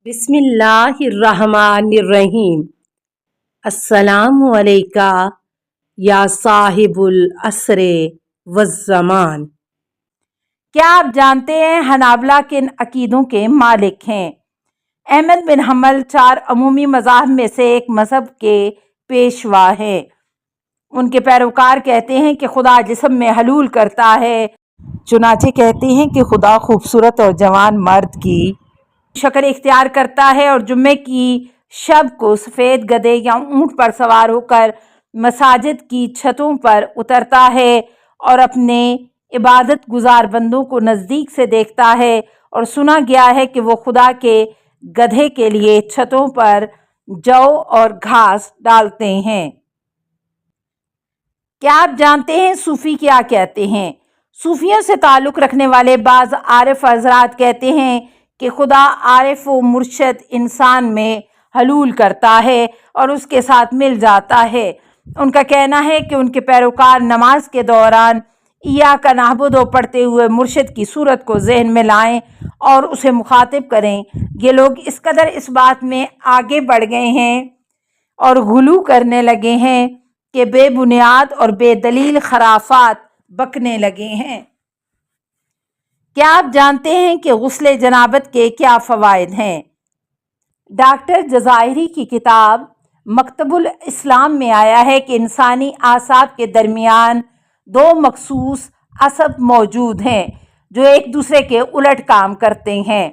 بسم اللہ الرحمن الرحیم۔ السلام علیکہ یا صاحب العصر والزمان۔ کیا آپ جانتے ہیں حنابلہ کن عقیدوں کے مالک ہیں؟ احمد بن حنبل 4 عمومی مذاہب میں سے ایک مذہب کے پیشوا ہیں۔ ان کے پیروکار کہتے ہیں کہ خدا جسم میں حلول کرتا ہے، چنانچہ کہتے ہیں کہ خدا خوبصورت اور جوان مرد کی شکل اختیار کرتا ہے اور جمعے کی شب کو سفید گدھے یا اونٹ پر سوار ہو کر مساجد کی چھتوں پر اترتا ہے اور اپنے عبادت گزار بندوں کو نزدیک سے دیکھتا ہے، اور سنا گیا ہے کہ وہ خدا کے گدھے کے لیے چھتوں پر جو اور گھاس ڈالتے ہیں۔ کیا آپ جانتے ہیں صوفی کیا کہتے ہیں؟ صوفیوں سے تعلق رکھنے والے بعض عارف حضرات کہتے ہیں کہ خدا عارف و مرشد انسان میں حلول کرتا ہے اور اس کے ساتھ مل جاتا ہے۔ ان کا کہنا ہے کہ ان کے پیروکار نماز کے دوران ایاک نعبد پڑھتے ہوئے مرشد کی صورت کو ذہن میں لائیں اور اسے مخاطب کریں۔ یہ لوگ اس قدر اس بات میں آگے بڑھ گئے ہیں اور غلو کرنے لگے ہیں کہ بے بنیاد اور بے دلیل خرافات بکنے لگے ہیں۔ کیا آپ جانتے ہیں کہ غسل جنابت کے کیا فوائد ہیں؟ ڈاکٹر جزائری کی کتاب مکتب الاسلام میں آیا ہے کہ انسانی اعصاب کے درمیان 2 مخصوص عصب موجود ہیں جو ایک دوسرے کے الٹ کام کرتے ہیں۔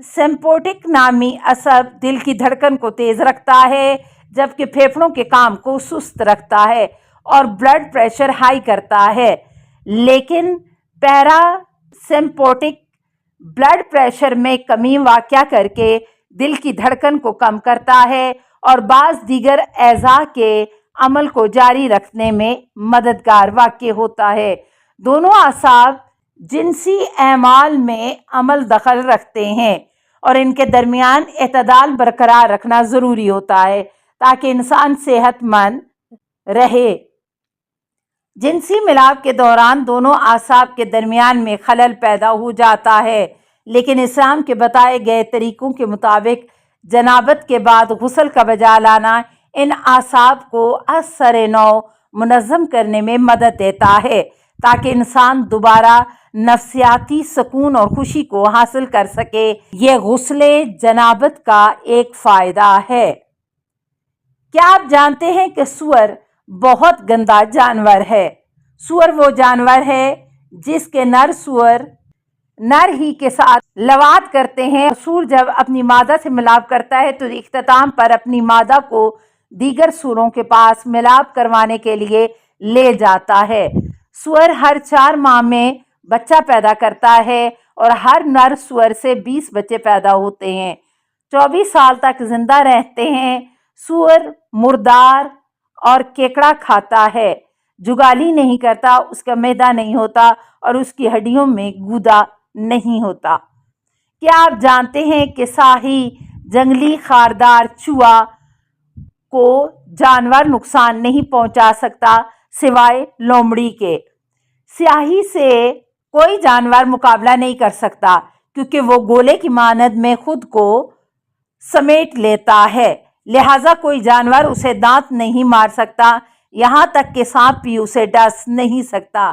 سمپیٹک نامی عصب دل کی دھڑکن کو تیز رکھتا ہے، جبکہ پھیپھڑوں کے کام کو سست رکھتا ہے اور بلڈ پریشر ہائی کرتا ہے، لیکن پیرا سمپیٹک بلڈ پریشر میں کمی واقع کر کے دل کی دھڑکن کو کم کرتا ہے اور بعض دیگر اعضاء کے عمل کو جاری رکھنے میں مددگار واقع ہوتا ہے۔ دونوں اعصاب جنسی اعمال میں عمل دخل رکھتے ہیں اور ان کے درمیان اعتدال برقرار رکھنا ضروری ہوتا ہے تاکہ انسان صحت مند رہے۔ جنسی ملاپ کے دوران دونوں اعصاب کے درمیان میں خلل پیدا ہو جاتا ہے، لیکن اسلام کے بتائے گئے طریقوں کے مطابق جنابت کے بعد غسل کا بجا لانا ان اعصاب کو از سر نو منظم کرنے میں مدد دیتا ہے تاکہ انسان دوبارہ نفسیاتی سکون اور خوشی کو حاصل کر سکے۔ یہ غسل جنابت کا ایک فائدہ ہے۔ کیا آپ جانتے ہیں کہ سور بہت گندا جانور ہے؟ سور وہ جانور ہے جس کے نر سور نر ہی کے ساتھ لواط کرتے ہیں۔ سور جب اپنی مادہ سے ملاپ کرتا ہے تو اختتام پر اپنی مادہ کو دیگر سوروں کے پاس ملاپ کروانے کے لیے لے جاتا ہے۔ سور ہر 4 ماہ میں بچہ پیدا کرتا ہے اور ہر نر سور سے 20 بچے پیدا ہوتے ہیں۔ 24 سال تک زندہ رہتے ہیں۔ سور مردار اور کیکڑا کھاتا ہے، جگالی نہیں کرتا، اس کا معدہ نہیں ہوتا اور اس کی ہڈیوں میں گودا نہیں ہوتا۔ کیا آپ جانتے ہیں کہ سیاہی جنگلی خاردار چوہا کو جانور نقصان نہیں پہنچا سکتا سوائے لومڑی کے؟ سیاہی سے کوئی جانور مقابلہ نہیں کر سکتا کیونکہ وہ گولے کی مانند میں خود کو سمیٹ لیتا ہے، لہٰذا کوئی جانور اسے دانت نہیں مار سکتا، یہاں تک کہ سانپ بھی اسے ڈس نہیں سکتا۔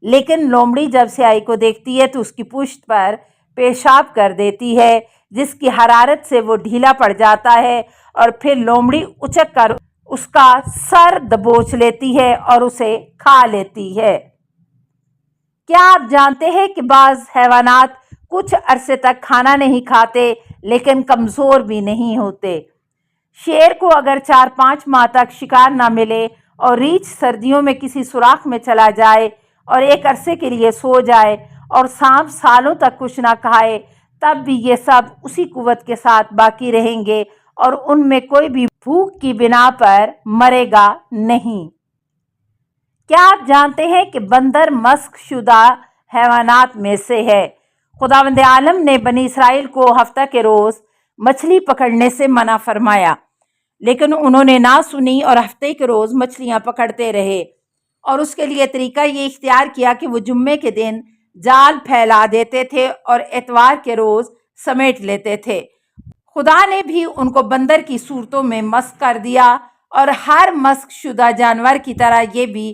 لیکن لومڑی جب سیاہی کو دیکھتی ہے تو اس کی پشت پر پیشاب کر دیتی ہے، جس کی حرارت سے وہ ڈھیلا پڑ جاتا ہے اور پھر لومڑی اچک کر اس کا سر دبوچ لیتی ہے اور اسے کھا لیتی ہے۔ کیا آپ جانتے ہیں کہ بعض حیوانات کچھ عرصے تک کھانا نہیں کھاتے لیکن کمزور بھی نہیں ہوتے؟ شیر کو اگر 4-5 ماہ تک شکار نہ ملے اور ریچھ سردیوں میں کسی سوراخ میں چلا جائے اور ایک عرصے کے لیے سو جائے اور سانپ سالوں تک کچھ نہ کھائے، تب بھی یہ سب اسی قوت کے ساتھ باقی رہیں گے اور ان میں کوئی بھی بھوک کی بنا پر مرے گا نہیں۔ کیا آپ جانتے ہیں کہ بندر مسخ شدہ حیوانات میں سے ہے؟ خداوند عالم نے بنی اسرائیل کو ہفتہ کے روز مچھلی پکڑنے سے منع فرمایا، لیکن انہوں نے نہ سنی اور ہفتے کے روز مچھلیاں پکڑتے رہے، اور اس کے لیے طریقہ یہ اختیار کیا کہ وہ جمعے کے دن جال پھیلا دیتے تھے اور اتوار کے روز समेट लेते थे। खुदा ने भी उनको बंदर की सूरतों में मस्क कर दिया और हर मस्क शुदा जानवर की तरह ये भी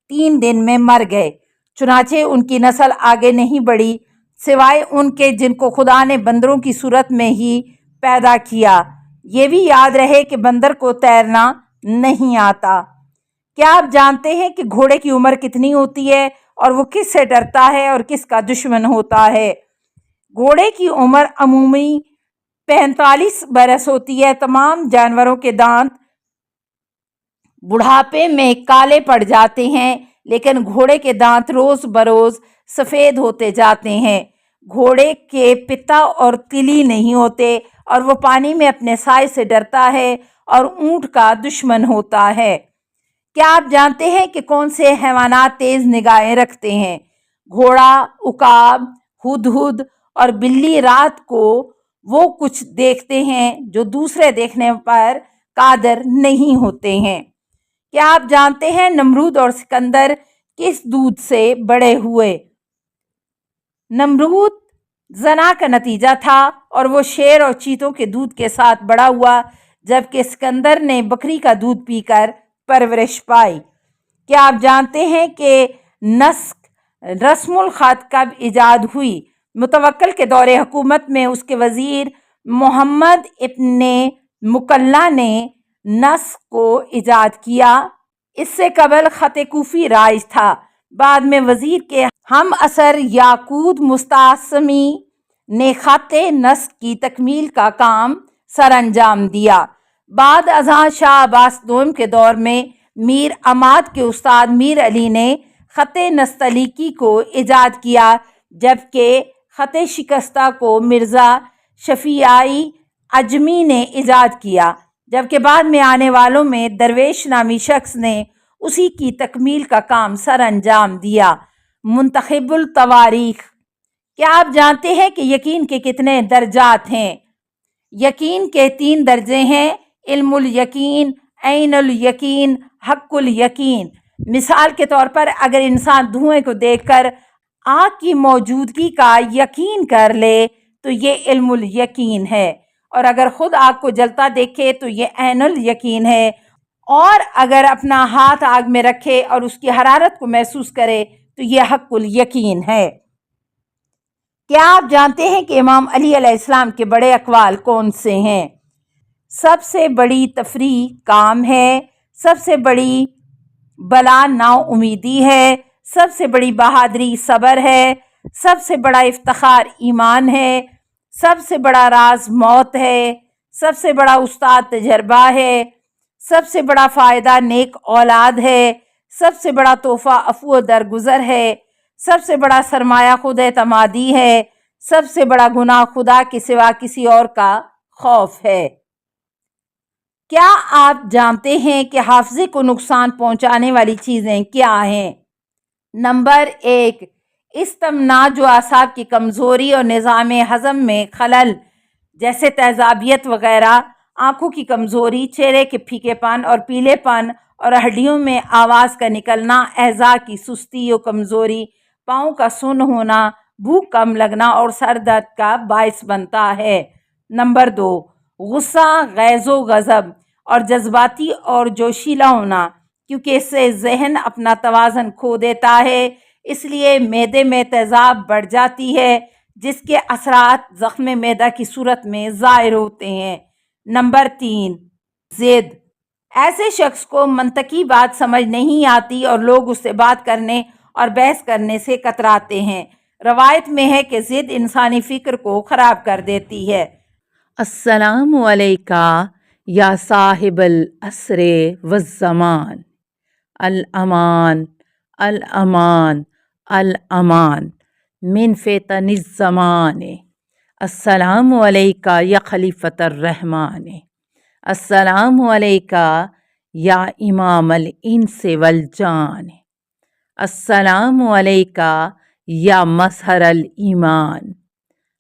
3 दिन में मर गए। चुनाचे उनकी नस्ल आगे नहीं बढ़ी सिवाय उनके जिनको खुदा ने बंदरों की सूरत में ही पैदा किया। ये भी याद रहे कि बंदर को तैरना नहीं आता। क्या आप जानते हैं कि घोड़े की उम्र कितनी होती है और वो किस से डरता है और किसका दुश्मन होता है? घोड़े की उम्र अमूमी 45 बरस होती है। तमाम जानवरों के दांत बुढ़ापे में काले पड़ जाते हैं, लेकिन घोड़े के दांत रोज बरोज सफ़ेद होते जाते हैं। घोड़े के पिता और तिली नहीं होते और वो पानी में अपने साए से डरता है और ऊंट का दुश्मन होता है। क्या आप जानते हैं कि कौन से हैवानात तेज निगाहें रखते हैं? घोड़ा, उकाब, हुदहुद और बिल्ली रात को वो कुछ देखते हैं जो दूसरे देखने पर कादर नहीं होते हैं। क्या आप जानते हैं नमरूद और सिकंदर किस दूध से बड़े हुए? नमरूद जना का नतीजा था और वो शेर और चीतों के दूध के साथ बड़ा हुआ, जबकि सिकंदर ने बकरी का दूध पीकर परवरिश पाई। क्या आप जानते हैं कि रस्मुल ख़त कब इजाद हुई? मुतवक्किल के दौरे हुकूमत में उसके वज़ीर मोहम्मद इब्ने मुकल्ला ने नस्ख को इजाद किया। इससे कबल ख़त कूफ़ी राइज था। बाद में वज़ीर के हम असर याकूत मुस्तासमी ने ख़त नस्ख की तकमील का काम सर अंजाम दिया। बाद अज़ां शाह अब्बास दोम के दौर में मीर अमाद के उस्ताद मीर अली ने ख़त नस्तलीकी को इजाद किया, जबकि ख़त शिकस्ता को मिर्ज़ा शफ़ीआई अजमी ने इजाद किया, जबकि बाद में आने वालों में दरवेश नामी शख्स ने उसी की तकमील का काम सर अंजाम दिया। मुंतखबुल तवारीख। क्या आप जानते हैं कि यकीन के कितने दर्जात हैं? यकीन के 3 दर्जे हैं: इल्मुल यकीन, ऐनुल यकीन, हक्कुल यकीन। मिसाल के तौर पर अगर इंसान धुएं को देखकर आग की मौजूदगी का यकीन कर ले तो ये इल्मुल यकीन है, और अगर खुद आग को जलता देखे तो ये ऐनुल यकीन है, और अगर अपना हाथ आग में रखे और उसकी हरारत को महसूस करे तो ये हक्कुल यकीन है। क्या आप जानते हैं कि इमाम अली अलैहिस्सलाम के बड़े अक़वाल कौन से हैं? सबसे बड़ी तफरीह काम है, सबसे बड़ी बला नाउमीदी है, सबसे बड़ी बहादुरी सब्र है, सबसे बड़ा इफ्तिखार ईमान है, सबसे बड़ा राज मौत है, सबसे बड़ा उस्ताद तजर्बा है, सबसे बड़ा फ़ायदा नेक औलाद है, सबसे बड़ा तोहफ़ा अफ़ू दरगुज़र है, सबसे बड़ा सरमाया खुद एतमादी है, सबसे बड़ा गुनाह खुदा के सिवा किसी और का खौफ है। क्या आप जानते हैं कि हाफ़िज़े को नुकसान पहुंचाने वाली चीज़ें क्या हैं? नंबर 1, इस्तिमना, जो आसाब की कमज़ोरी और निज़ाम हज़म में खलल जैसे तेज़ाबियत वग़ैरह, आँखों की कमज़ोरी, चेहरे के फीकेपन और पीलेपन और हड्डियों में आवाज़ का निकलना, एज़ा की सुस्ती और कमज़ोरी, पाँव का सुन्न होना, भूख कम लगना और सर दर्द का बायस बनता है। नंबर 2, गुस्सा, गैज़ो गज़ब और जज्बाती और जोशीला होना, क्योंकि इससे जहन अपना तवाज़न खो देता है, इसलिए मैदे में तेज़ाब बढ़ जाती है, जिसके असरात ज़ख्म मैदा की सूरत में ज़ाहिर होते हैं। नंबर 3, ज़िद। ऐसे शख्स को मंतकी बात समझ नहीं आती और लोग उससे बात करने और बहस करने से कतराते हैं। रवायत में है कि ज़िद इंसानी फ़िक्र को ख़राब कर देती है। अस्सलामु अलैका या साहिबल असरे वज़्ज़मान, अल अमान अल अमान अल अमान मिन फ़ितनिज़ ज़माने। अस्सलामु अलैका या खलीफ़तर रहमान, अस्सलामु अलैका या इमामल इंस वल जान, अस्सलामु अलैका या मज़हरल ईमान,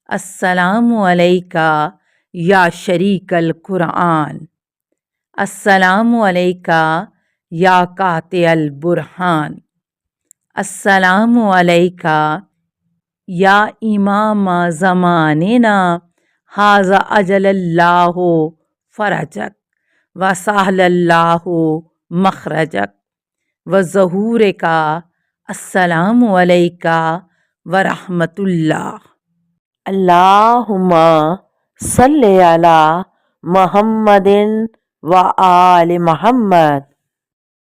अस्सलामु अलैका या शरीकल कुरान, अस्सलामु अलैका या कातिल बुरहान, अस्सलामु अलैका या इमाम ज़मानिना हाज़ा अजलल्लाहु फ़रजक व सहलल्लाहु मखरजक व ज़हूर का अस्सलामु अलैका व रहमतुल्लाह। अल्लाहुम्मा सल्ले अला मुहम्मदिन व आले मुहम्मद।